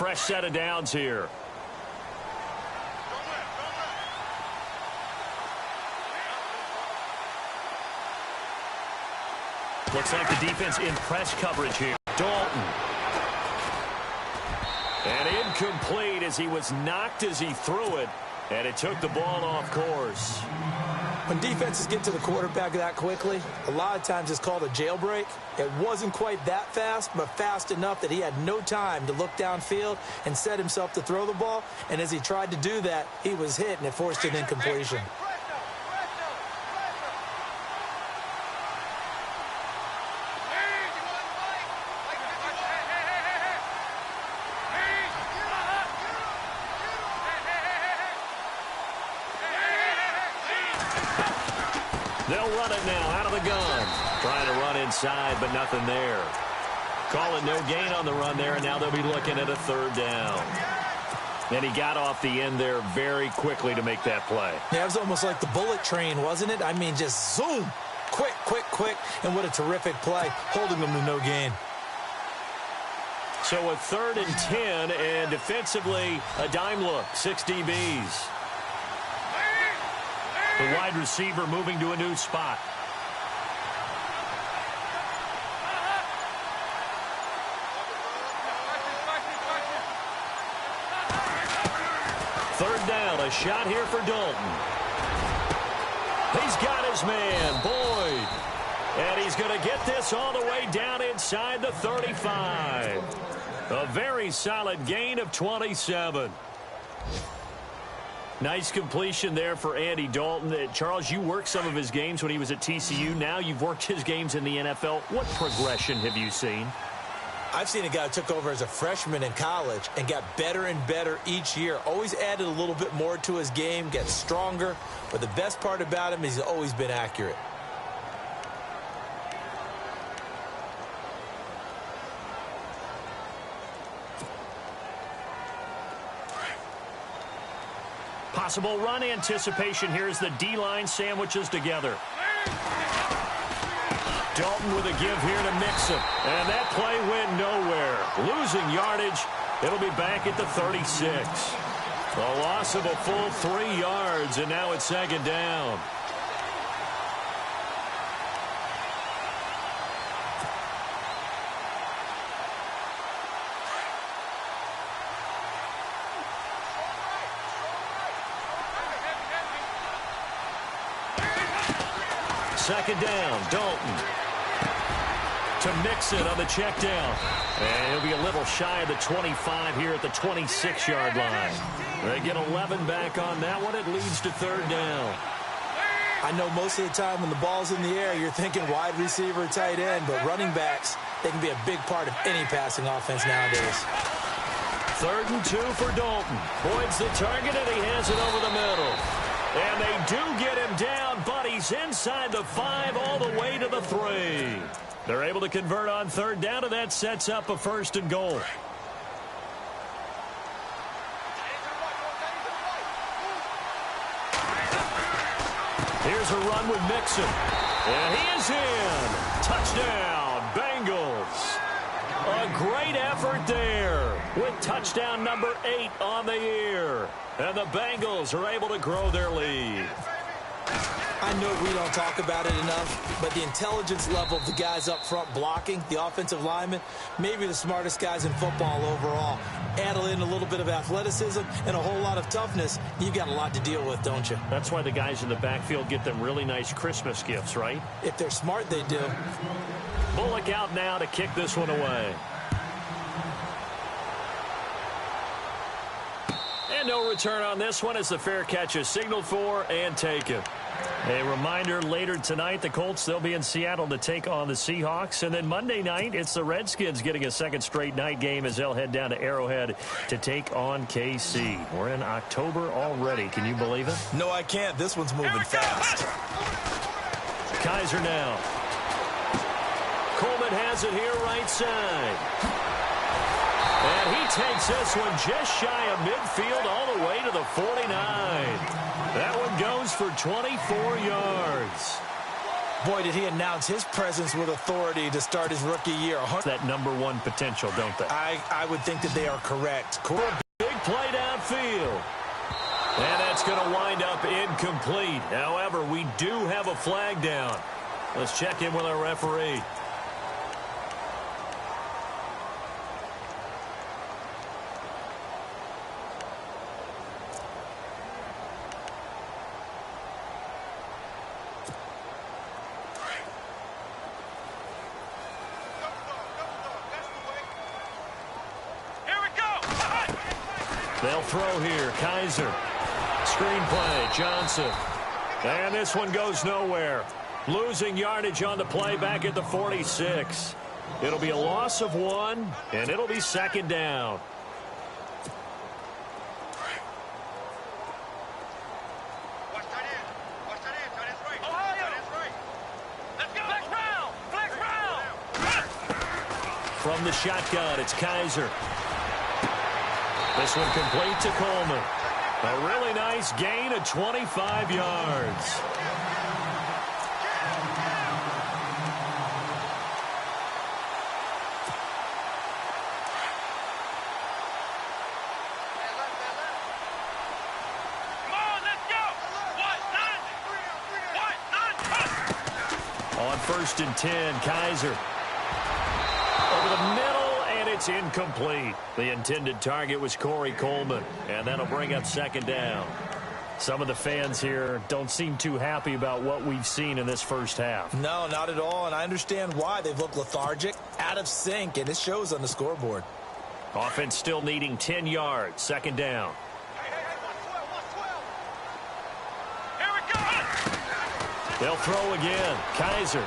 fresh set of downs here. Looks like the defense in press coverage here. Dalton. And incomplete as he was knocked as he threw it. And it took the ball off course. When defenses get to the quarterback that quickly, a lot of times it's called a jailbreak. It wasn't quite that fast, but fast enough that he had no time to look downfield and set himself to throw the ball. And as he tried to do that, he was hit, and it forced an incompletion. They'll run it now out of the gun. Trying to run inside, but nothing there. Call it no gain on the run there, and now they'll be looking at a third down. And he got off the end there very quickly to make that play. Yeah, it was almost like the bullet train, wasn't it? I mean, just zoom. Quick, quick, quick. And what a terrific play, holding them to no gain. So a 3rd and 10, and defensively, a dime look, 6 DBs. The wide receiver moving to a new spot. Third down, a shot here for Dalton. He's got his man, Boyd. And he's going to get this all the way down inside the 35. A very solid gain of 27. Nice completion there for Andy Dalton. Charles, you worked some of his games when he was at TCU. Now you've worked his games in the NFL. What progression have you seen? I've seen a guy who took over as a freshman in college and got better and better each year. Always added a little bit more to his game, gets stronger. But the best part about him is he's always been accurate. Possible run anticipation here as the D-line sandwiches together. Dalton with a give here to Mixon. And that play went nowhere. Losing yardage. It'll be back at the 36. A loss of a full 3 yards, and now it's 2nd down. Second down, Dalton. To Mixon on the check down. And he'll be a little shy of the 25 here at the 26-yard line. They get 11 back on that one. It leads to 3rd down. I know most of the time when the ball's in the air, you're thinking wide receiver, tight end, but running backs, they can be a big part of any passing offense nowadays. 3rd and 2 for Dalton. Boyd's the target, and he has it over the middle. And they do get him down, but he's inside the 5 all the way to the 3. They're able to convert on 3rd down, and that sets up a 1st and goal. Here's a run with Mixon. And he is in. Touchdown, Bengals. A great effort there with touchdown number 8 on the year. And the Bengals are able to grow their lead. I know we don't talk about it enough, but the intelligence level of the guys up front blocking, the offensive linemen, maybe the smartest guys in football overall. Add in a little bit of athleticism and a whole lot of toughness, you've got a lot to deal with, don't you? That's why the guys in the backfield get them really nice Christmas gifts, right? If they're smart, they do. Bullock out now to kick this one away. And no return on this one as the fair catch is signaled for and taken. A reminder, later tonight, the Colts, they'll be in Seattle to take on the Seahawks. And then Monday night, it's the Redskins getting a second straight night game as they'll head down to Arrowhead to take on KC. We're in October already. Can you believe it? No, I can't. This one's moving fast. Kaiser now. Coleman has it here right side. And he takes this one just shy of midfield all the way to the 49. That one goes for 24 yards. Boy, did he announce his presence with authority to start his rookie year. That #1 potential, don't they? I would think that they are correct. Big play downfield. And that's going to wind up incomplete. However, we do have a flag down. Let's check in with our referee. They'll throw here. Kaiser. Screenplay. Johnson. And this one goes nowhere. Losing yardage on the play back at the 46. It'll be a loss of 1, and it'll be 2nd down. From the shotgun, it's Kaiser. This one complete to Coleman. A really nice gain of 25 yards. On 1st and 10, Kaiser. Over the middle, and it's incomplete. The intended target was Corey Coleman, and that'll bring up 2nd down. Some of the fans here don't seem too happy about what we've seen in this first half. No, not at all, and I understand why. They've looked lethargic, out of sync, and it shows on the scoreboard. Offense still needing 10 yards, 2nd down. They'll throw again. Kaiser.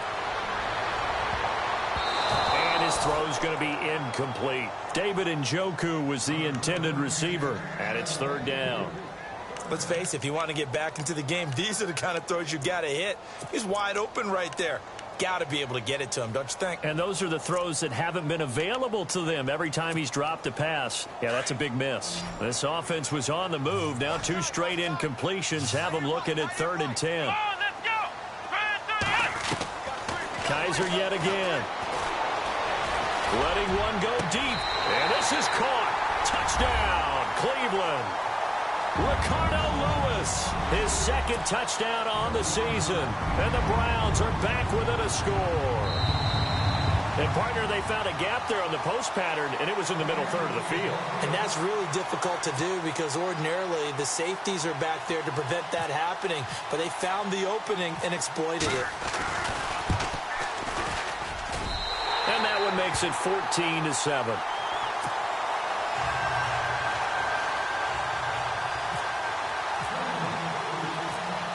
And his throw's going to be incomplete. David Njoku was the intended receiver, and it's 3rd down. Let's face it, if you want to get back into the game, these are the kind of throws you got to hit. He's wide open right there. Got to be able to get it to him, don't you think? And those are the throws that haven't been available to them every time he's dropped a pass. Yeah, that's a big miss. This offense was on the move. Now 2 straight incompletions have them looking at 3rd and 10. Kaiser yet again. Letting one go deep. And this is caught. Touchdown, Cleveland. Ricardo Lewis, his 2nd touchdown on the season. And the Browns are back within a score. And, partner, they found a gap there on the post pattern, and it was in the middle third of the field. And that's really difficult to do because ordinarily the safeties are back there to prevent that happening. But they found the opening and exploited it. And that one makes it 14-7.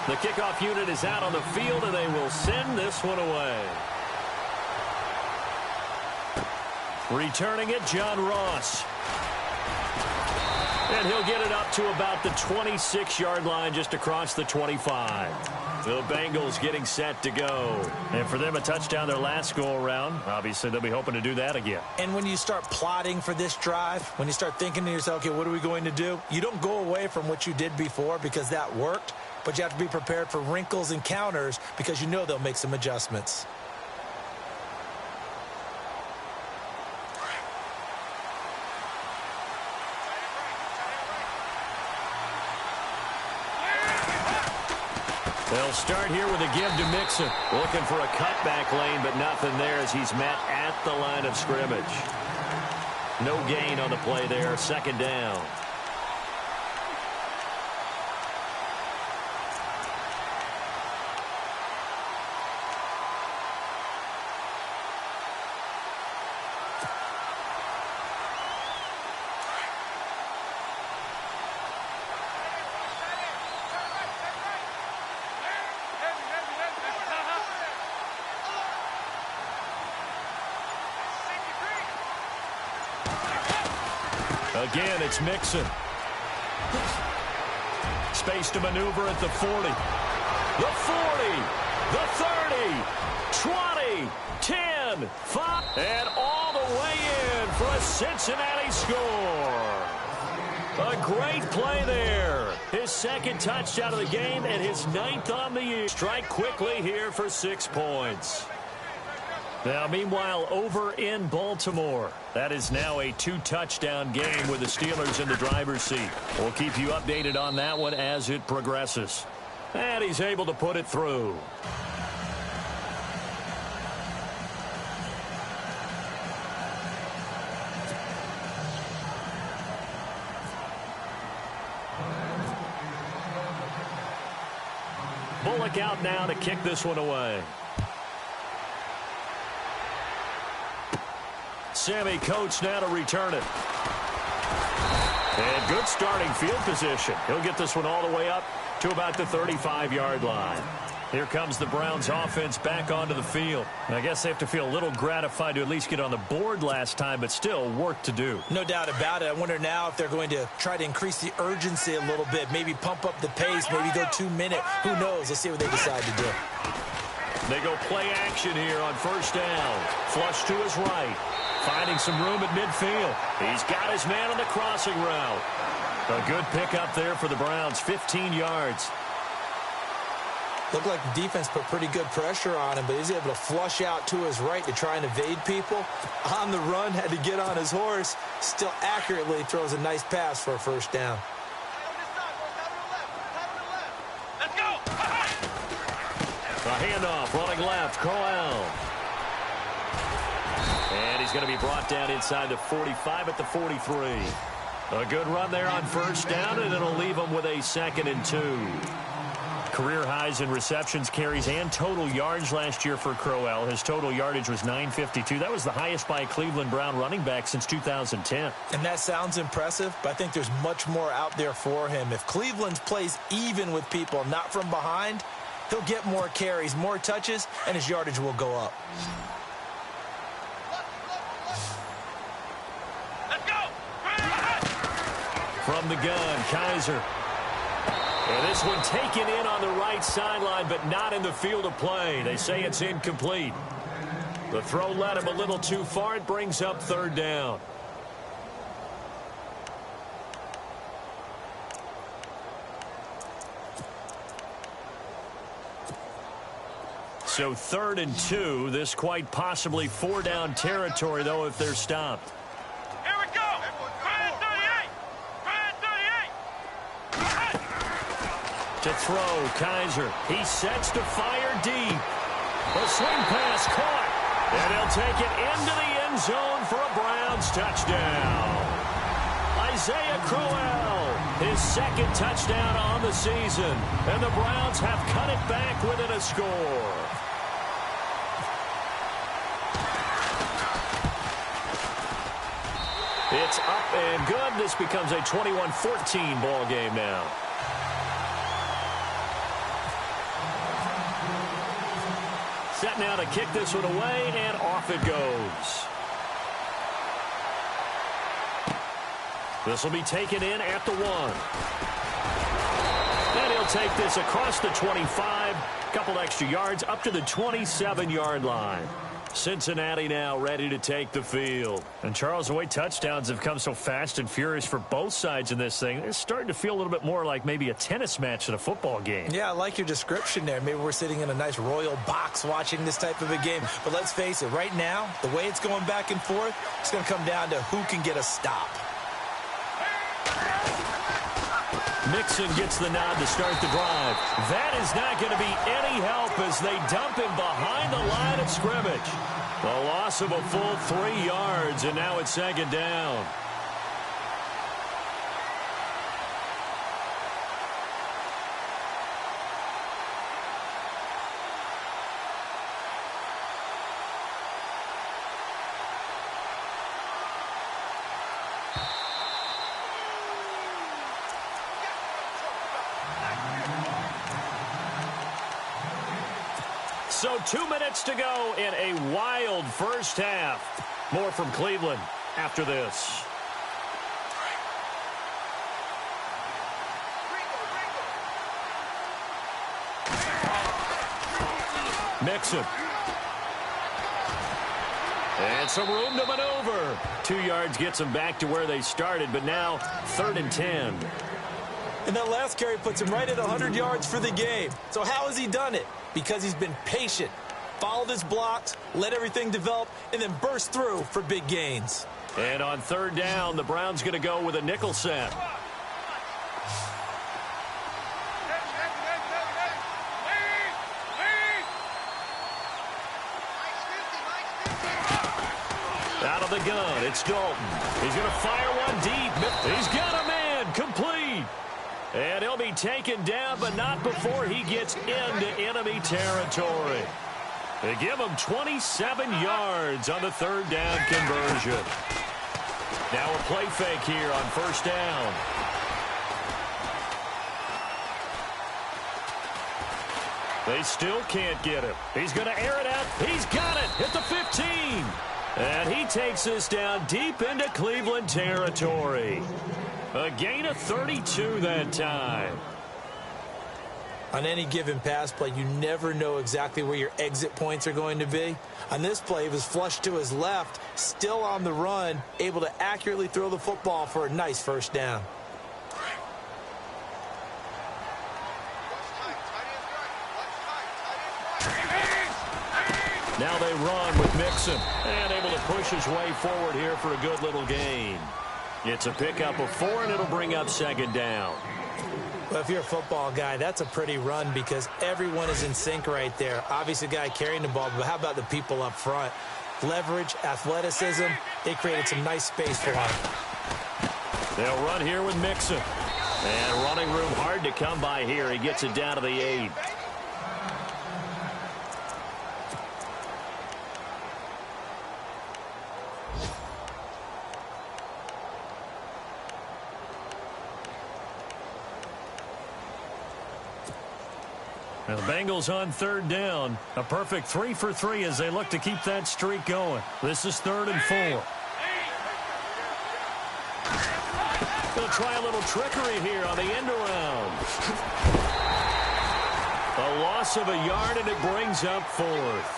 The kickoff unit is out on the field, and they will send this one away. Returning it, John Ross. And he'll get it up to about the 26-yard line, just across the 25. The Bengals getting set to go. And for them, a touchdown their last go-around. Obviously, they'll be hoping to do that again. And when you start plotting for this drive, when you start thinking to yourself, okay, what are we going to do? You don't go away from what you did before because that worked, but you have to be prepared for wrinkles and counters because you know they'll make some adjustments. They'll start here with a give to Mixon. Looking for a cutback lane, but nothing there as he's met at the line of scrimmage. No gain on the play there. 2nd down. Again, it's Mixon. Space to maneuver at the 40. The 40, the 30, 20, 10, 5, and all the way in for a Cincinnati score. A great play there. His second touchdown of the game and his 9th on the year. Strike quickly here for 6 points. Now, meanwhile, over in Baltimore, that is now a 2-touchdown game with the Steelers in the driver's seat. We'll keep you updated on that one as it progresses. And he's able to put it through. Bullock out now to kick this one away. Sammy Coates now to return it. And good starting field position. He'll get this one all the way up to about the 35-yard line. Here comes the Browns offense back onto the field. And I guess they have to feel a little gratified to at least get on the board last time, but still work to do. No doubt about it. I wonder now if they're going to try to increase the urgency a little bit, maybe pump up the pace, maybe go 2-minute. Who knows? Let's see what they decide to do. They go play action here on first down. Flush to his right. Finding some room at midfield. He's got his man on the crossing route. A good pickup there for the Browns, 15 yards. Looked like the defense put pretty good pressure on him, but he's able to flush out to his right to try and evade people. On the run, had to get on his horse. Still accurately throws a nice pass for a first down. Let's go! A handoff, running left, Crowell. And he's going to be brought down inside the 45 at the 43. A good run there on first down, and it'll leave him with a 2nd and 2. Career highs in receptions, carries, and total yards last year for Crowell. His total yardage was 952. That was the highest by a Cleveland Brown running back since 2010. And that sounds impressive, but I think there's much more out there for him. If Cleveland plays even with people, not from behind, he'll get more carries, more touches, and his yardage will go up. From the gun, Kaiser. And this one taken in on the right sideline, but not in the field of play. They say it's incomplete. The throw led him a little too far. It brings up 3rd down. So 3rd and 2. This quite possibly 4-down territory, though, if they're stopped. To throw, Kaiser. He sets to fire deep. A swing pass caught. And he'll take it into the end zone for a Browns touchdown. Isaiah Crowell, his 2nd touchdown on the season. And the Browns have cut it back within a score. It's up and good. This becomes a 21-14 ball game now. Set now to kick this one away, and off it goes. This will be taken in at the 1. And he'll take this across the 25, couple extra yards up to the 27-yard line. Cincinnati now ready to take the field. And Charles, the way touchdowns have come so fast and furious for both sides in this thing, it's starting to feel a little bit more like maybe a tennis match than a football game. Yeah, I like your description there. Maybe we're sitting in a nice royal box watching this type of a game. But let's face it, right now, the way it's going back and forth, it's going to come down to who can get a stop. Mixon gets the nod to start the drive. That is not going to be any help as they dump him behind the line of scrimmage. The loss of a full 3 yards, and now it's 2nd down. So 2 minutes to go in a wild first half. More from Cleveland after this. Mixon. And some room to maneuver. 2 yards gets them back to where they started, but now 3rd and 10. And that last carry puts him right at 100 yards for the game. So how has he done it? Because he's been patient, followed his blocks, let everything develop, and then burst through for big gains. And on 3rd down, the Browns going to go with a nickel set. Out of the gun, it's Dalton. He's going to fire one deep. He's got a man, complete. And he'll be taken down, but not before he gets into enemy territory. They give him 27 yards on the 3rd down conversion. Now a play fake here on 1st down. They still can't get him. He's going to air it out. He's got it at the 15. And he takes this down deep into Cleveland territory. A gain of 32 that time. On any given pass play, you never know exactly where your exit points are going to be. On this play, he was flushed to his left, still on the run, able to accurately throw the football for a nice 1st down. Now they run with Mixon, and able to push his way forward here for a good little gain. It's a pickup of 4, and it'll bring up 2nd down. Well, if you're a football guy, that's a pretty run because everyone is in sync right there. Obviously, the guy carrying the ball, but how about the people up front? Leverage, athleticism, they created some nice space for him. They'll run here with Mixon. And running room hard to come by here. He gets it down to the 8. Now the Bengals on 3rd down. A perfect 3 for 3 as they look to keep that streak going. This is 3rd and 4. They'll try a little trickery here on the end around. A loss of a yard, and it brings up 4th.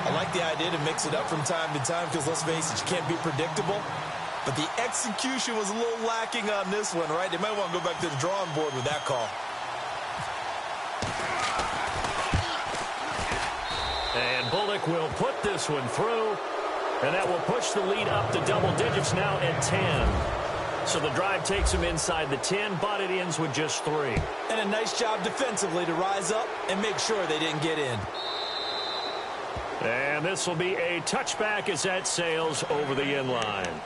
I like the idea to mix it up from time to time because, let's face it, you can't be predictable. But the execution was a little lacking on this one, right? They might want to go back to the drawing board with that call. And Bullock will put this one through, and that will push the lead up to double digits now at 10. So the drive takes them inside the 10, but it ends with just 3. And a nice job defensively to rise up and make sure they didn't get in. And this will be a touchback as that sails over the end line.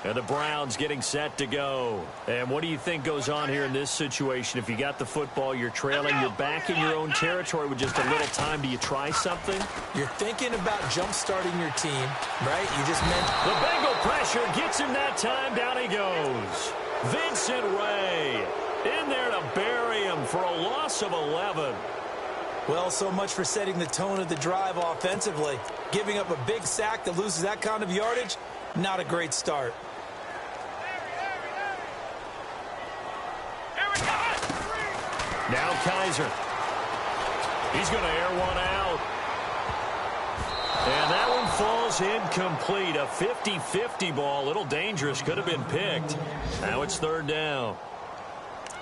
And the Browns getting set to go. And what do you think goes on here in this situation? If you got the football, you're trailing, you're back in your own territory with just a little time. Do you try something? You're thinking about jump-starting your team, right? You just meant... The Bengal pressure gets him that time. Down he goes. Vincent Ray in there to bury him for a loss of 11. Well, so much for setting the tone of the drive offensively. Giving up a big sack that loses that kind of yardage, not a great start. Now Kaiser. He's going to air one out. And that one falls incomplete. A 50-50 ball. A little dangerous. Could have been picked. Now it's 3rd down.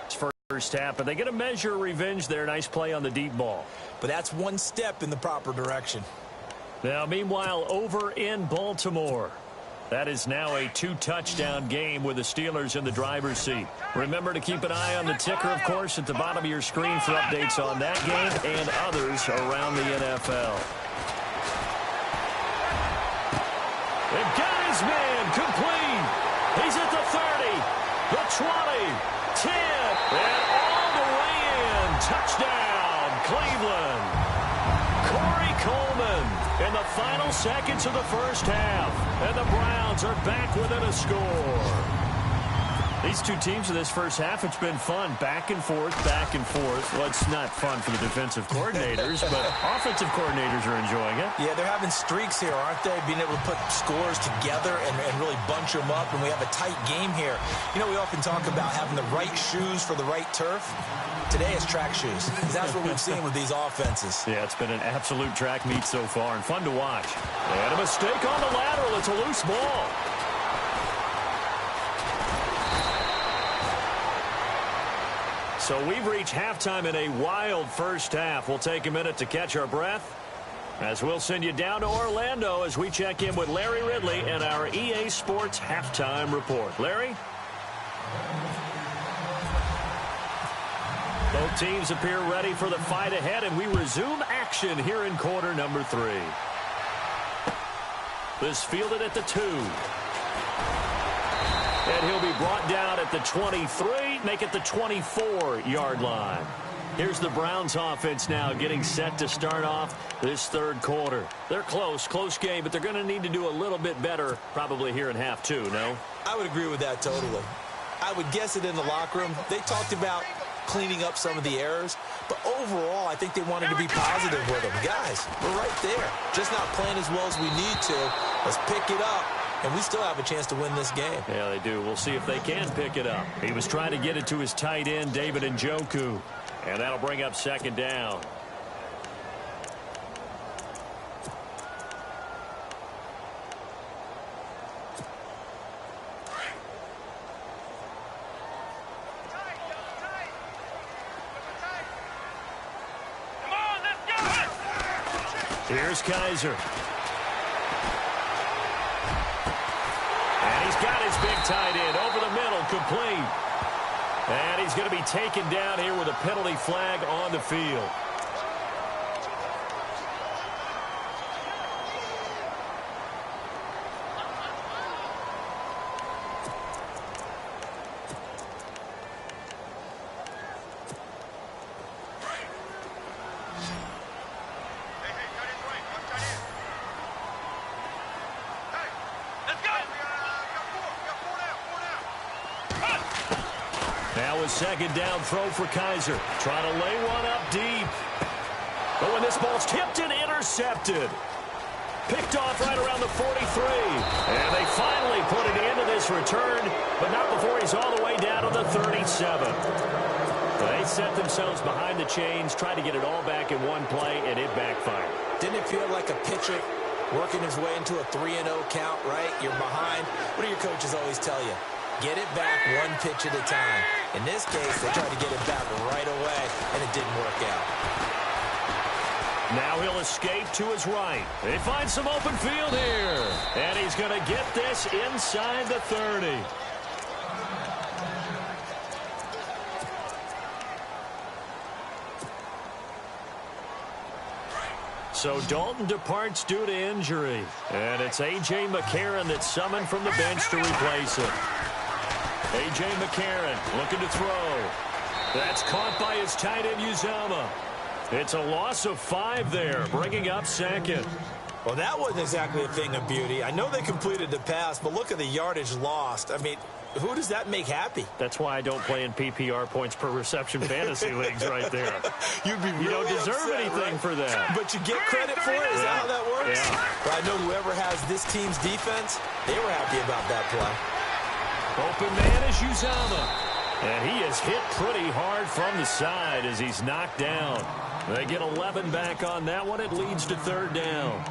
It's first half, but they get a measure of revenge there. Nice play on the deep ball. But that's one step in the proper direction. Now, meanwhile, over in Baltimore. That is now a 2-touchdown game with the Steelers in the driver's seat. Remember to keep an eye on the ticker, of course, at the bottom of your screen for updates on that game and others around the NFL. They've got his man complete. He's at the 30, the 20, 10, and all the way in. Touchdown, Cleveland. Corey Coleman in the final seconds of the first half. And the Browns are back within a score. These two teams in this first half, it's been fun. Back and forth, back and forth. Well, it's not fun for the defensive coordinators, but offensive coordinators are enjoying it. Yeah, they're having streaks here, aren't they? Being able to put scores together and really bunch them up, and we have a tight game here. You know, we often talk about having the right shoes for the right turf. Today it's track shoes. That's what we've seen with these offenses. Yeah, it's been an absolute track meet so far and fun to watch. And a mistake on the lateral. It's a loose ball. So we've reached halftime in a wild first half. We'll take a minute to catch our breath as we'll send you down to Orlando as we check in with Larry Ridley and our EA Sports Halftime Report. Larry? Both teams appear ready for the fight ahead, and we resume action here in quarter number 3. This fielded at the 2. And he'll be brought down at the 23, make it the 24-yard line. Here's the Browns offense now getting set to start off this third quarter. They're close game, but they're going to need to do a little bit better probably here in half 2, no? I would agree with that totally. I would guess it in the locker room. They talked about cleaning up some of the errors, but overall, I think they wanted to be positive with them. Guys, we're right there. Just not playing as well as we need to. Let's pick it up. And we still have a chance to win this game. Yeah, they do. We'll see if they can pick it up. He was trying to get it to his tight end, David Njoku. And that'll bring up second down. Come on, let's go! Here's Kaiser. And he's got his big tight end over the middle, complete. And he's going to be taken down here with a penalty flag on the field. Now a second down throw for Kaiser. Trying to lay one up deep. But when this ball's tipped and intercepted. Picked off right around the 43. And they finally put it into this return, but not before he's all the way down to the 37. They set themselves behind the chains, tried to get it all back in one play, and it backfired. Didn't it feel like a pitcher working his way into a 3-0 count, right? You're behind. What do your coaches always tell you? Get it back one pitch at a time. In this case, they tried to get it back right away, and it didn't work out. Now he'll escape to his right. He finds some open field here. And he's going to get this inside the 30. So Dalton departs due to injury. And it's A.J. McCarron that's summoned from the bench to replace him. A.J. McCarron looking to throw. That's caught by his tight end, Uzomah. It's a loss of 5 there, bringing up second. Well, that wasn't exactly a thing of beauty. I know they completed the pass, but look at the yardage lost. I mean, who does that make happy? That's why I don't play in PPR points per reception fantasy leagues right there. You'd be really You don't deserve upset, anything right? for that. But you get credit for it? Is that how that works? Yeah. But I know whoever has this team's defense, they were happy about that play. Open man is Uzomah. And he is hit pretty hard from the side as he's knocked down. They get 11 back on that one. It leads to third down.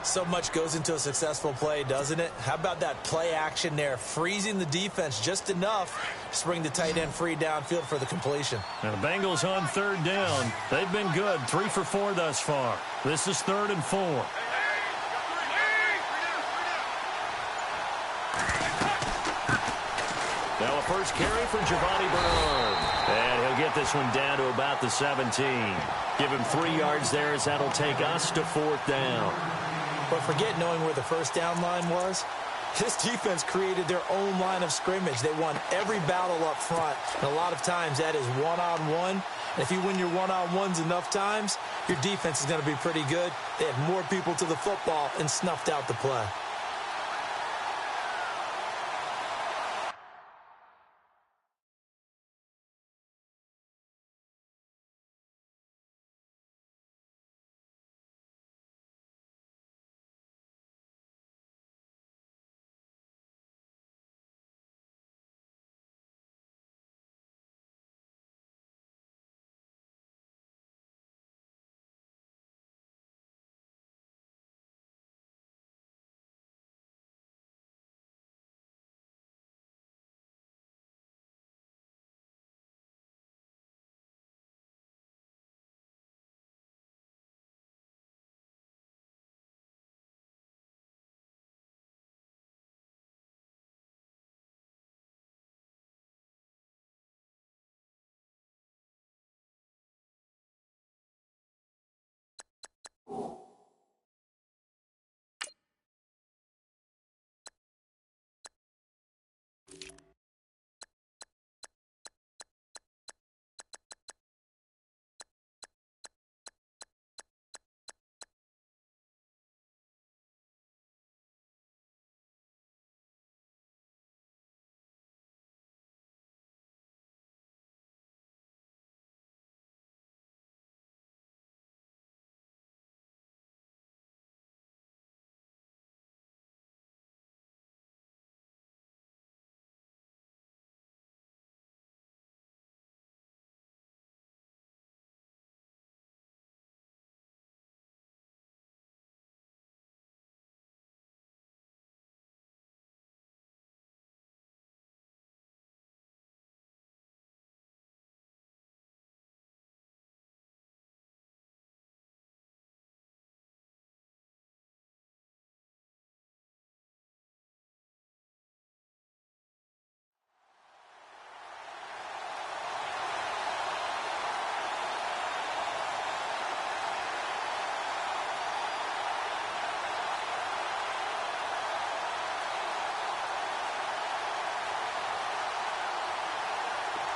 So much goes into a successful play, doesn't it? How about that play action there, freezing the defense just enough to bring the tight end free downfield for the completion. Now the Bengals on third down. They've been good, 3 for 4 thus far. This is 3rd and 4. Now a first carry for Giovanni Bernard. And he'll get this one down to about the 17. Give him 3 yards there as that'll take us to 4th down. But forget knowing where the first down line was. This defense created their own line of scrimmage. They won every battle up front. And a lot of times that is one-on-one. And if you win your one-on-ones enough times, your defense is going to be pretty good. They had more people to the football and snuffed out the play.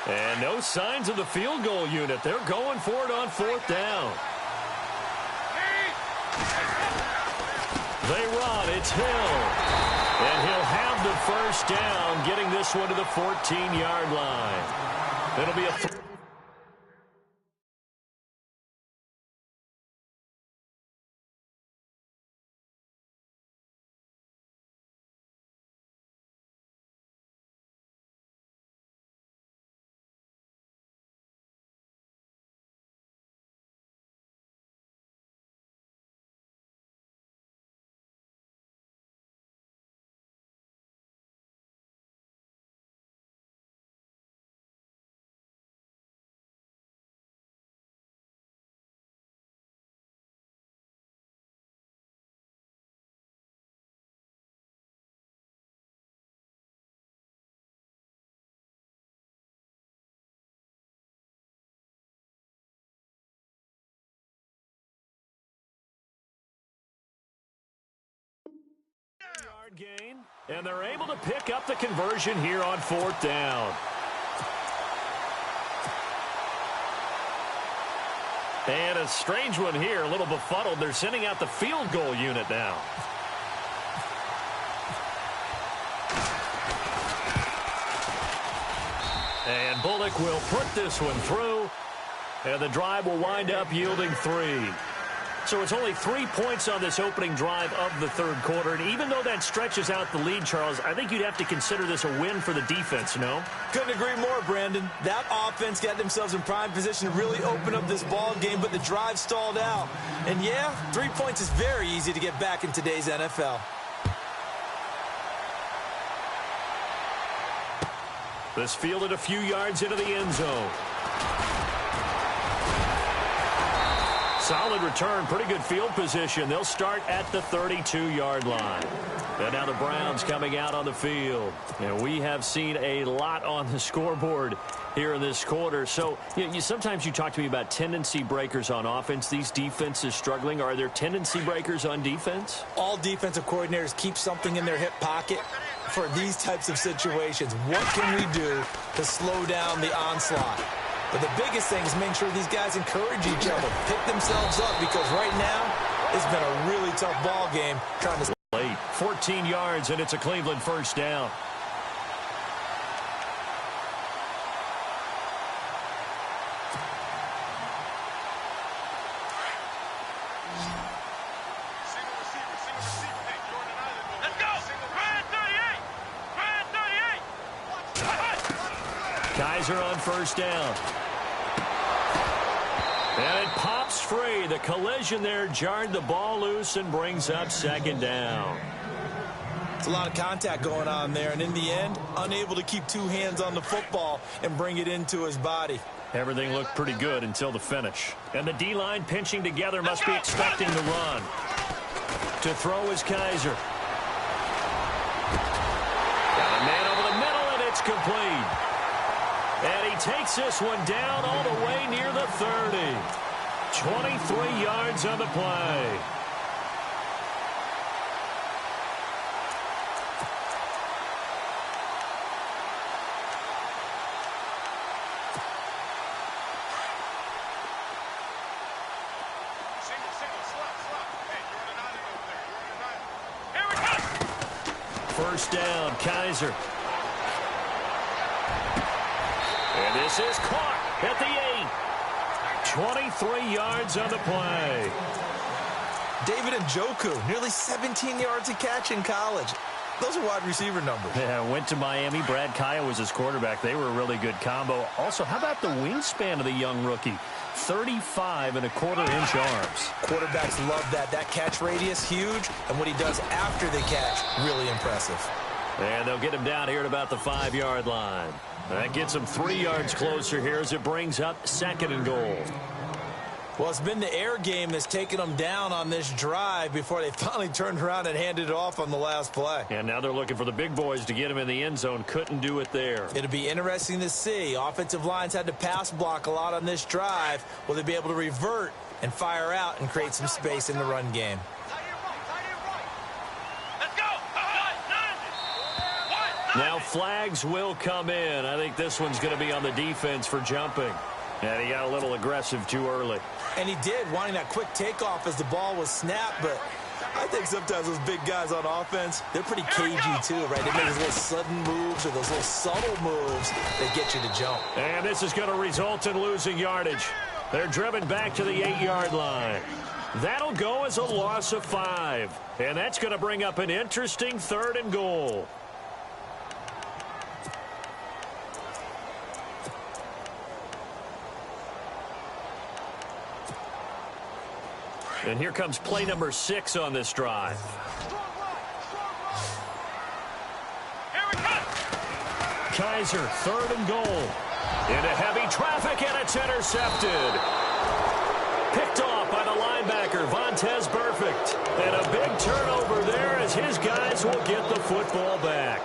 And no signs of the field goal unit. They're going for it on 4th down. They run. It's Hill. And he'll have the first down, getting this one to the 14-yard line. It'll be a gain, and they're able to pick up the conversion here on 4th down. And a strange one here, a little befuddled. They're sending out the field goal unit now. And Bullock will put this one through, and the drive will wind up yielding 3. So it's only 3 points on this opening drive of the 3rd quarter. And even though that stretches out the lead, Charles, I think you'd have to consider this a win for the defense, no? Couldn't agree more, Brandon. That offense got themselves in prime position to really open up this ball game, but the drive stalled out. And, yeah, 3 points is very easy to get back in today's NFL. This fielded a few yards into the end zone. Solid return, pretty good field position. They'll start at the 32-yard line. And now the Browns coming out on the field. And we have seen a lot on the scoreboard here in this quarter. So sometimes you talk to me about tendency breakers on offense. These defenses struggling. Are there tendency breakers on defense? All defensive coordinators keep something in their hip pocket for these types of situations. What can we do to slow down the onslaught? But the biggest thing is making sure these guys encourage each other, pick themselves up, because right now it's been a really tough ball game trying to late. 14 yards, and it's a Cleveland first down. Let's go! Brand 38! Kaiser on first down. And it pops free. The collision there jarred the ball loose and brings up 2nd down. It's a lot of contact going on there, and in the end, unable to keep 2 hands on the football and bring it into his body. Everything looked pretty good until the finish. And the D-line pinching together must be expecting the run. To throw is Kaiser. Got a man over the middle, and it's complete. And he takes this one down all the way near the 30. 23 yards on the play. First down, Kaiser. And this is caught at the 8. 23 yards on the play. David Njoku, nearly 17 yards a catch in college. Those are wide receiver numbers. Yeah, went to Miami. Brad Kaya was his quarterback. They were a really good combo. Also, how about the wingspan of the young rookie? 35.25-inch arms. Quarterbacks love that. That catch radius, huge. And what he does after the catch, really impressive. And they'll get him down here at about the 5-yard line. That gets him 3 yards closer here as it brings up 2nd and goal. Well, it's been the air game that's taken them down on this drive before they finally turned around and handed it off on the last play. And now they're looking for the big boys to get him in the end zone. Couldn't do it there. It'll be interesting to see. Offensive lines had to pass block a lot on this drive. Will they be able to revert and fire out and create some space in the run game? Let's go! Now flags will come in. I think this one's going to be on the defense for jumping. And he got a little aggressive too early. And he did, wanting that quick takeoff as the ball was snapped. But I think sometimes those big guys on offense, they're pretty cagey too, right? They make those little sudden moves or those little subtle moves that get you to jump. And this is going to result in losing yardage. They're driven back to the 8-yard line. That'll go as a loss of 5. And that's going to bring up an interesting 3rd and goal. And here comes play number 6 on this drive. Kaiser, 3rd and goal. Into heavy traffic, and it's intercepted. Picked off by the linebacker, Vontaze Burfict. And a big turnover there as his guys will get the football back.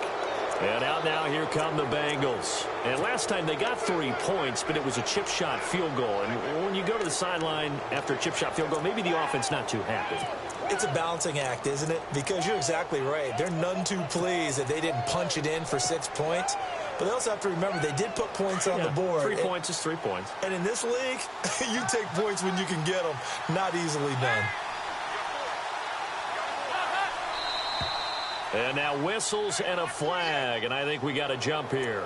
And out now, here come the Bengals. And last time they got 3 points, but it was a chip shot field goal. And when you go to the sideline after a chip shot field goal, maybe the offense not too happy. It's a balancing act, isn't it? Because you're exactly right. They're none too pleased that they didn't punch it in for 6 points. But they also have to remember they did put points on the board. 3 points is 3 points. And in this league, you take points when you can get them. Not easily done. And now whistles and a flag, and I think we got a jump here.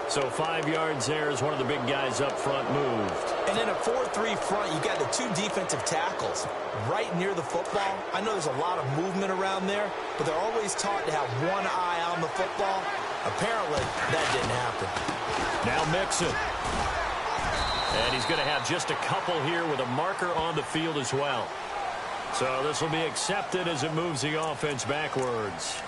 So 5 yards there as one of the big guys up front moved. And in a 4-3 front, you got the 2 defensive tackles right near the football. I know there's a lot of movement around there, but they're always taught to have one eye on the football. Apparently, that didn't happen. Now Mixon. And he's going to have just a couple here with a marker on the field as well. So this will be accepted as it moves the offense backwards.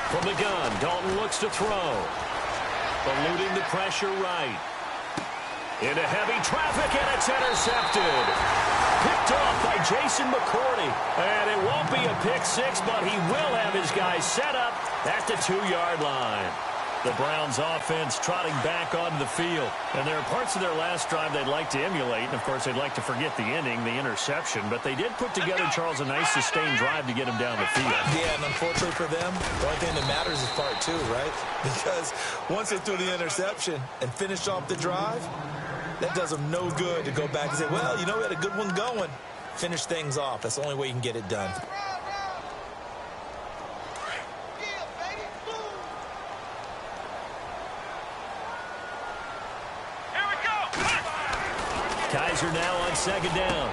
From the gun, Dalton looks to throw. Eluding the pressure right. Into heavy traffic, and it's intercepted. Picked off by Jason McCourty. And it won't be a pick 6, but he will have his guys set up at the 2-yard line. The Browns offense trotting back onto the field. And there are parts of their last drive they'd like to emulate. And, of course, they'd like to forget the inning, the interception. But they did put together, Charles, a nice sustained drive to get him down the field. Yeah, and unfortunately for them, the only thing that matters is part 2, right? Because once they threw the interception and finished off the drive, that does them no good to go back and say, well, you know, we had a good one going. Finish things off. That's the only way you can get it done. Kaiser now on 2nd down.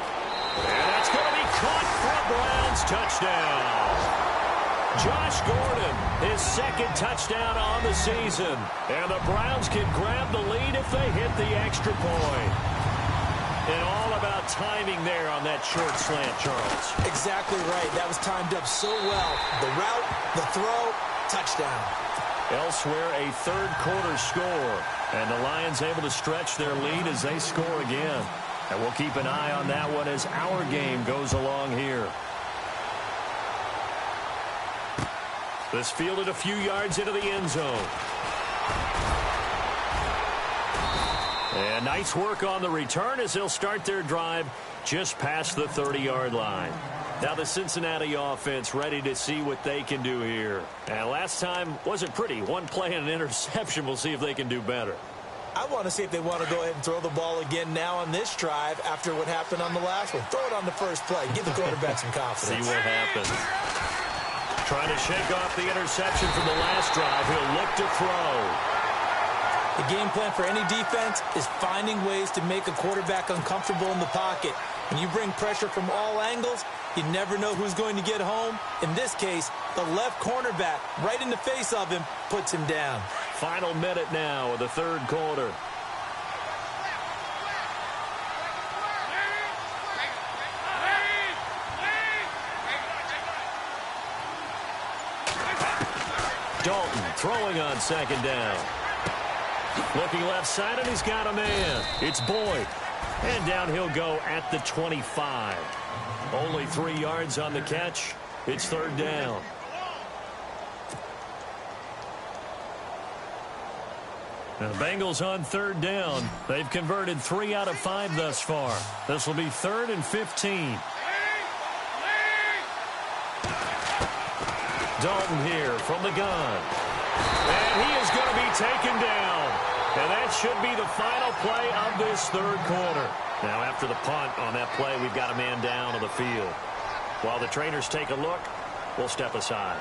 And that's going to be caught for a Browns touchdown. Josh Gordon, his 2nd touchdown on the season. And the Browns can grab the lead if they hit the extra point. And all about timing there on that short slant, Charles. Exactly right. That was timed up so well. The route, the throw, touchdown. Elsewhere, a 3rd quarter score. And the Lions able to stretch their lead as they score again. And we'll keep an eye on that one as our game goes along here. This fielded a few yards into the end zone. And nice work on the return as they'll start their drive just past the 30-yard line. Now the Cincinnati offense ready to see what they can do here. And last time wasn't pretty. One play and an interception. We'll see if they can do better. I want to see if they want to go ahead and throw the ball again now on this drive after what happened on the last one. Throw it on the first play. Give the quarterback some confidence. See what happens. Trying to shake off the interception from the last drive. He'll look to throw. The game plan for any defense is finding ways to make a quarterback uncomfortable in the pocket. When you bring pressure from all angles, you never know who's going to get home. In this case, the left cornerback, right in the face of him, puts him down. Final minute now of the 3rd quarter. Dalton throwing on 2nd down. Looking left side, and he's got a man. It's Boyd. And down he'll go at the 25. Only 3 yards on the catch. It's third down. Now the Bengals on third down. They've converted 3 out of 5 thus far. This will be 3rd and 15. Dalton here from the gun. And he is going to be taken down. And that should be the final play of this third quarter. Now after the punt on that play, we've got a man down on the field. While the trainers take a look, we'll step aside.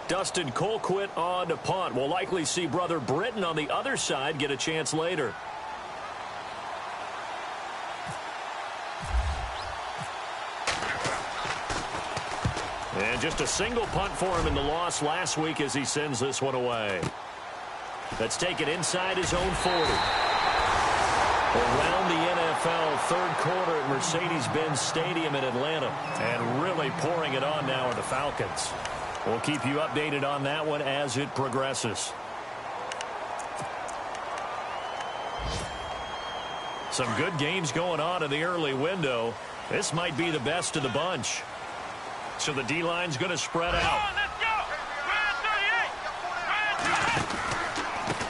Dustin Colquitt on to punt. We'll likely see brother Britton on the other side get a chance later. And just a single punt for him in the loss last week as he sends this one away. Let's take it inside his own 40. Around the NFL third quarter at Mercedes-Benz Stadium in Atlanta. And really pouring it on now are the Falcons. We'll keep you updated on that one as it progresses. Some good games going on in the early window. This might be the best of the bunch. So the D-line's going to spread out.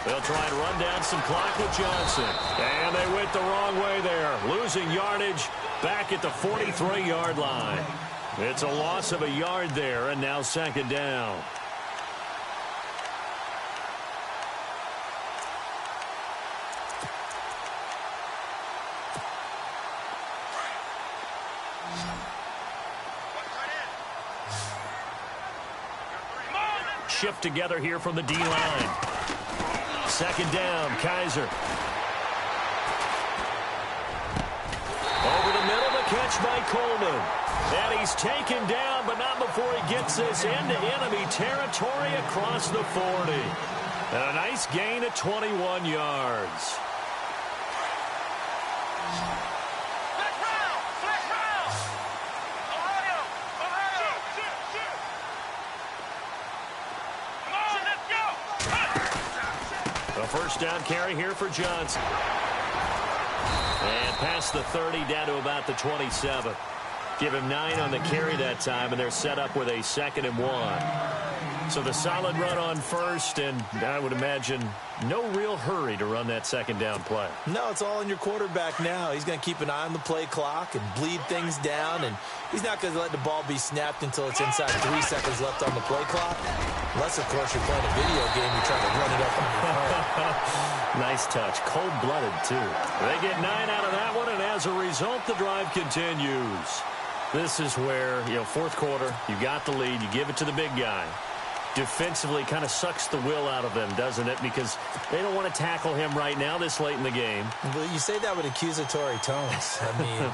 They'll try and run down some clock with Johnson. And they went the wrong way there. Losing yardage back at the 43-yard line. It's a loss of a yard there, and now second down. Shift together here from the D-line. Second down, Kaiser. Over the middle, the catch by Coleman. And he's taken down, but not before he gets this into enemy territory across the 40. And a nice gain of 21 yards. A first down carry here for Johnson. And past the 30 down to about the 27. Give him 9 on the carry that time, and they're set up with a 2nd and 1. So the solid run on first, and I would imagine no real hurry to run that second down play. No, it's all in your quarterback now. He's going to keep an eye on the play clock and bleed things down, and he's not going to let the ball be snapped until it's inside 3 seconds left on the play clock. Unless, of course, you're playing a video game, you're trying to run it up on your phone. Nice touch. Cold-blooded, too. They get 9 out of that one, and as a result, the drive continues. This is where, fourth quarter, you got the lead, you give it to the big guy. Defensively kind of sucks the will out of them, doesn't it? Because they don't want to tackle him right now this late in the game. Well, you say that with accusatory tones. I mean,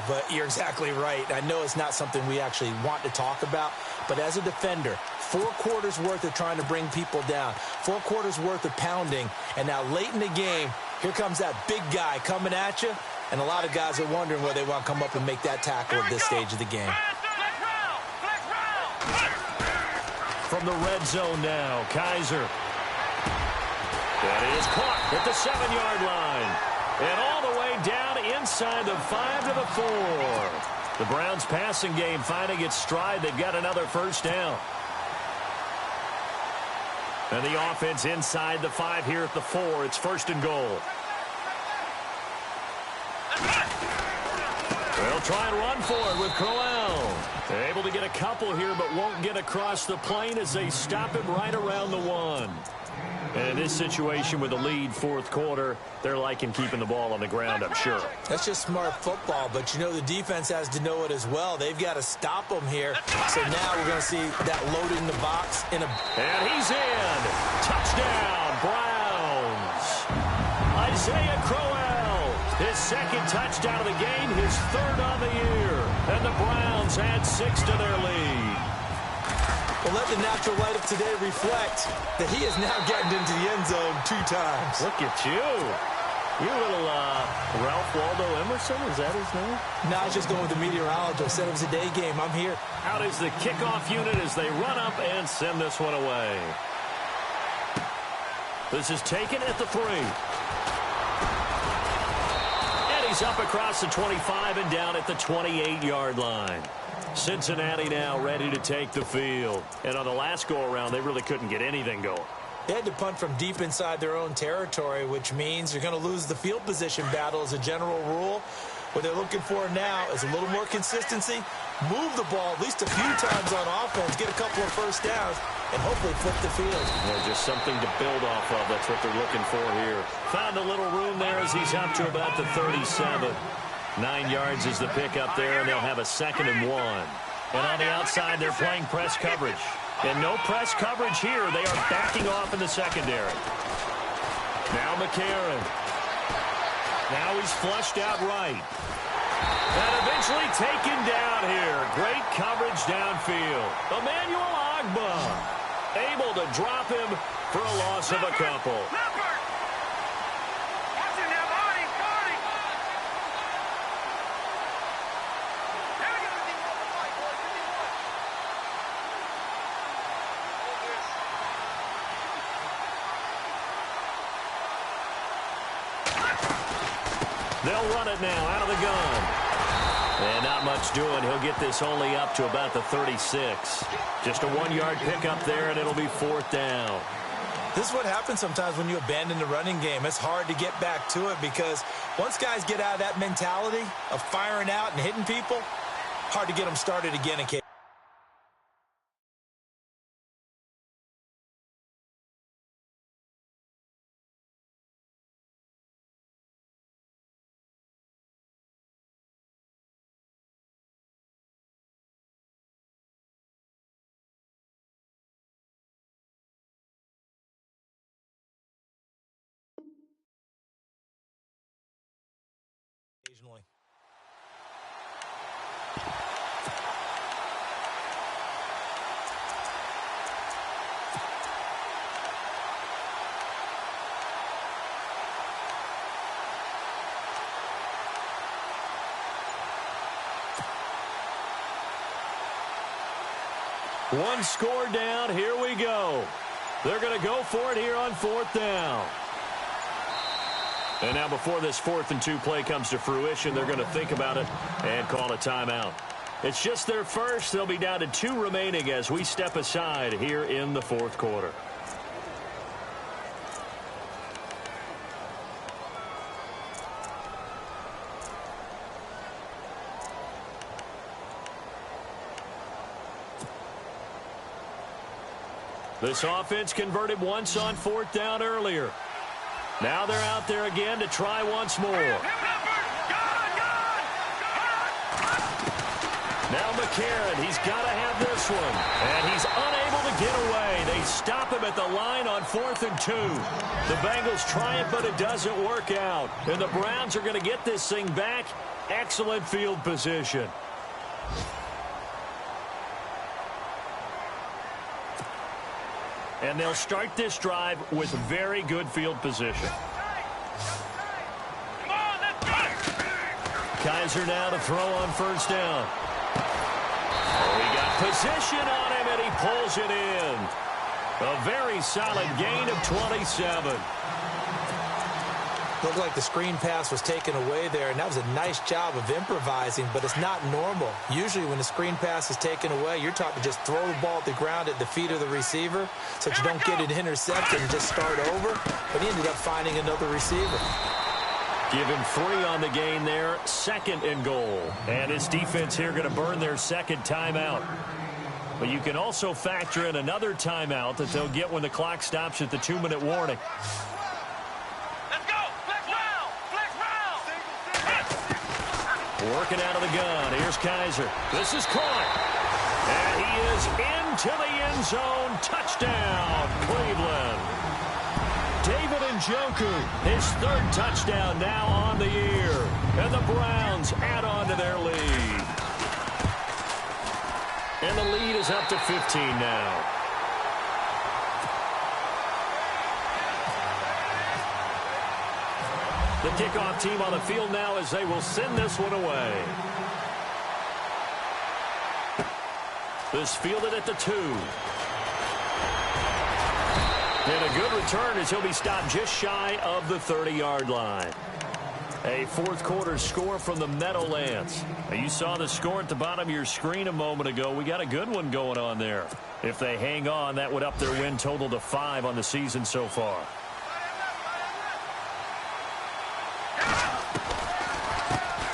but you're exactly right. I know it's not something we actually want to talk about, but as a defender, 4 quarters worth of trying to bring people down, 4 quarters worth of pounding, and now late in the game, here comes that big guy coming at you, and a lot of guys are wondering whether they want to come up and make that tackle at this stage of the game. From the red zone now, Kaiser. That is caught at the 7-yard line. And all the way down inside the 5 to the 4. The Browns passing game finding its stride. They've got another first down. And the offense inside the 5 here at the 4. It's 1st and goal. They'll try and run for it with Crowell. They're able to get a couple here, but won't get across the plane as they stop him right around the 1. And in this situation with the lead fourth quarter, they're liking keeping the ball on the ground, I'm sure. That's just smart football, but the defense has to know it as well. They've got to stop them here. So now we're going to see that loaded in the box. And he's in. Touchdown, Browns. Isaiah Crowell His second touchdown of the game, his third on the year. And the Browns add 6 to their lead. Well, let the natural light of today reflect that he is now getting into the end zone 2 times. Look at you. You little Ralph Waldo Emerson, is that his name? No, I was just going with the meteorologist. Said it was a day game. I'm here. Out is the kickoff unit as they run up and send this one away. This is taken at the 3. And he's up across the 25 and down at the 28-yard line. Cincinnati now ready to take the field. And on the last go-around, they really couldn't get anything going. They had to punt from deep inside their own territory, which means you're going to lose the field position battle as a general rule. What they're looking for now is a little more consistency, move the ball at least a few times on offense, get a couple of first downs, and hopefully flip the field. Yeah, just something to build off of. That's what they're looking for here. Found a little room there as he's up to about the 37. 9 yards is the pickup there, and they'll have a 2nd and 1. And on the outside, they're playing press coverage. And no press coverage here. They are backing off in the secondary. Now McCarron. Now he's flushed out right. And eventually taken down here. Great coverage downfield. Emmanuel Agba able to drop him for a loss of a couple. They'll run it now out of the gun. And not much doing. He'll get this only up to about the 36. Just a 1-yard pickup there, and it'll be 4th down. This is what happens sometimes when you abandon the running game. It's hard to get back to it because once guys get out of that mentality of firing out and hitting people, hard to get them started again in case. Occasionally. One score down. Here we go. They're going to go for it here on 4th down. And now before this 4th and 2 play comes to fruition, they're going to think about it and call a timeout. It's just their first. They'll be down to 2 remaining as we step aside here in the 4th quarter. This offense converted once on 4th down earlier. Now they're out there again to try once more. Now McCarron, he's got to have this one. And he's unable to get away. They stop him at the line on 4th and 2. The Bengals try it, but it doesn't work out. And the Browns are going to get this thing back. Excellent field position. And they'll start this drive with very good field position. Kaiser now to throw on 1st down. Oh, he got position on him, and he pulls it in. A very solid gain of 27. Looked like the screen pass was taken away there, and that was a nice job of improvising, but it's not normal. Usually when the screen pass is taken away, you're taught to just throw the ball at the ground at the feet of the receiver so that you don't get it intercepted and just start over. But he ended up finding another receiver. Give him 3 on the gain there, 2nd and goal. And his defense here going to burn their 2nd timeout. But you can also factor in another timeout that they'll get when the clock stops at the 2-minute warning. Working out of the gun. Here's Kaiser. This is caught. And he is into the end zone. Touchdown, Cleveland. David Njoku, his 3rd touchdown now on the year. Browns add on to their lead. And the lead is up to 15 now. The kickoff team on the field now as they will send this one away. This fielded at the 2. And a good return as he'll be stopped just shy of the 30-yard line. A fourth quarter score from the Meadowlands. Now, you saw the score at the bottom of your screen a moment ago. We got a good one going on there. If they hang on, that would up their win total to 5 on the season so far.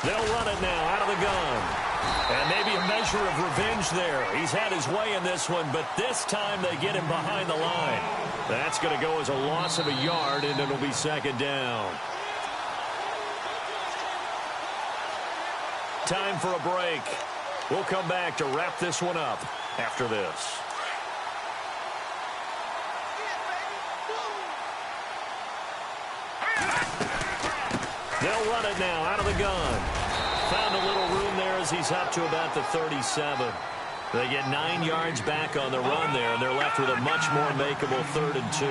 They'll run it now out of the gun. And maybe a measure of revenge there. He's had his way in this one, but this time they get him behind the line. That's going to go as a loss of a yard, and it'll be second down. Time for a break. We'll come back to wrap this one up after this. They'll run it now out of the gun. Found a little room there as he's up to about the 37. They get 9 yards back on the run there, and they're left with a much more makeable 3rd and 2.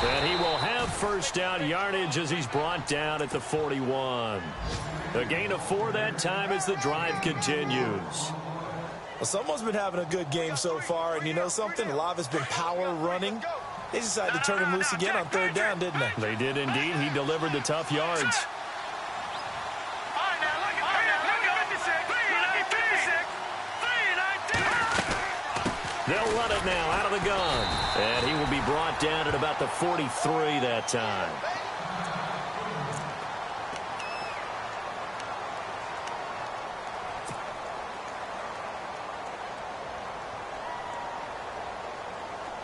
And he will have first down yardage as he's brought down at the 41. A gain of 4 that time as the drive continues. Well, someone's been having a good game so far, and you know something? A lot of it's been power running. They decided to turn him loose again on 3rd down, didn't they? They did indeed. He delivered the tough yards. They'll run it now out of the gun. And he will be brought down at about the 43 that time.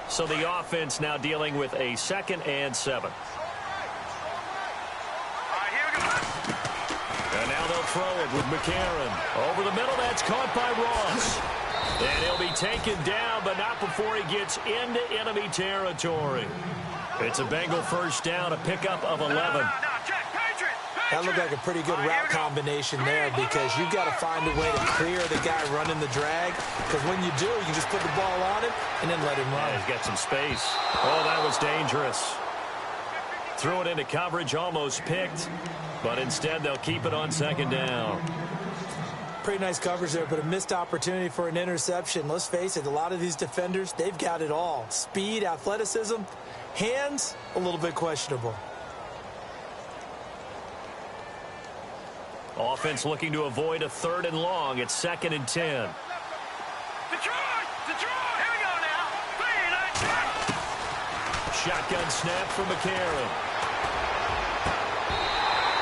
So the offense now dealing with a 2nd and 7. And now they'll throw it with McCarron. Over the middle, that's caught by Ross. And he'll be taken down, but not before he gets into enemy territory. It's a Bengal first down, a pickup of 11. That looked like a pretty good route combination there because you've got to find a way to clear the guy running the drag. Because when you do, you just put the ball on him and then let him run. Yeah, he's got some space. Oh, that was dangerous. Threw it into coverage, almost picked. But instead, they'll keep it on 2nd down. Pretty nice coverage there, but a missed opportunity for an interception. Let's face it, a lot of these defenders, they've got it all. Speed, athleticism, hands, a little bit questionable. Offense looking to avoid a 3rd and long. It's 2nd and 10. Detroit! Here we go now! Shotgun snap from McCarron.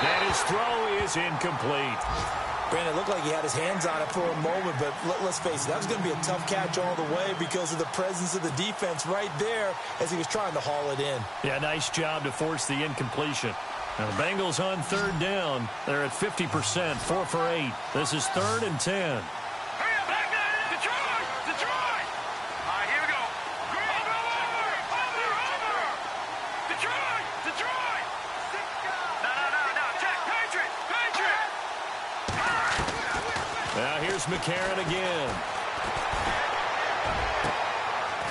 And his throw is incomplete. Brandon, it looked like he had his hands on it for a moment, but let's face it, that was going to be a tough catch all the way because of the presence of the defense right there as he was trying to haul it in. Yeah, nice job to force the incompletion. Now the Bengals on 3rd down. They're at 50%, 4 for 8. This is 3rd and 10. Now here's McCarron again.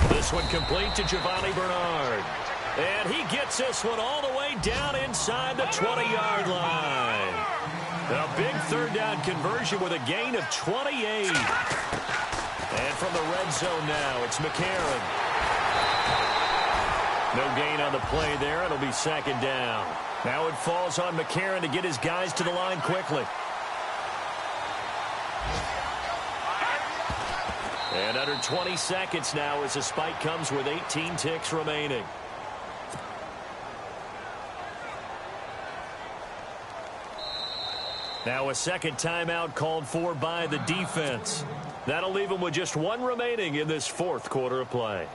This one complete to Giovanni Bernard. And he gets this one all the way down inside the 20-yard line. A big 3rd down conversion with a gain of 28. And from the red zone now, it's McCarron. No gain on the play there. It'll be 2nd down. Now it falls on McCarron to get his guys to the line quickly. And under 20 seconds now as the spike comes with 18 ticks remaining. Now a second timeout called for by the defense. That'll leave them with just 1 remaining in this 4th quarter of play.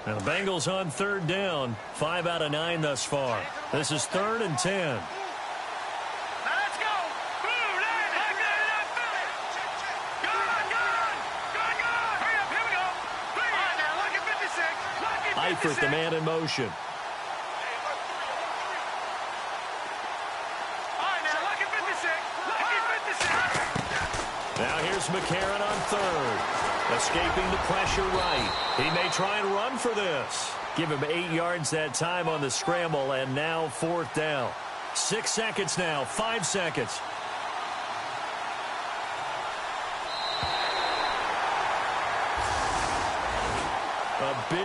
Now the Bengals on 3rd down. 5 out of 9 thus far. This is 3rd and 10. Eifert, the man in motion. Now here's McCarron on third. Escaping the pressure right. He may try and run for this. Give him 8 yards that time on the scramble, and now 4th down. 6 seconds now, 5 seconds. A big